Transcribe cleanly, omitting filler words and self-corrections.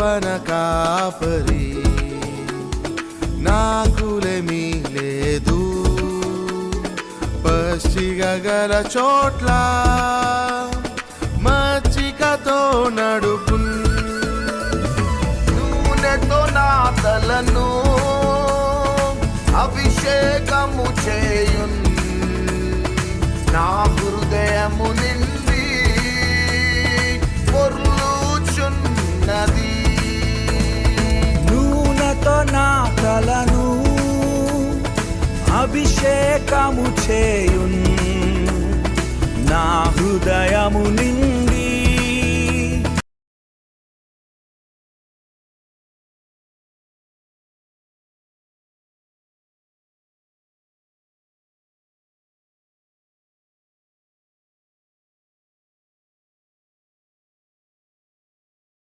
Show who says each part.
Speaker 1: యవ్వన కాపరి నాకులేమీ లేదు పచ్చిగల చోట్ల మచ్చికతో నడుపు నూనెతో నా తలను అభిషేకము చేయున్ నా హృదయము నిండి పొర్లుచున్నది
Speaker 2: నూనెతో నా తలను అభిషేకము చేయున్ నా హృదయము నిండి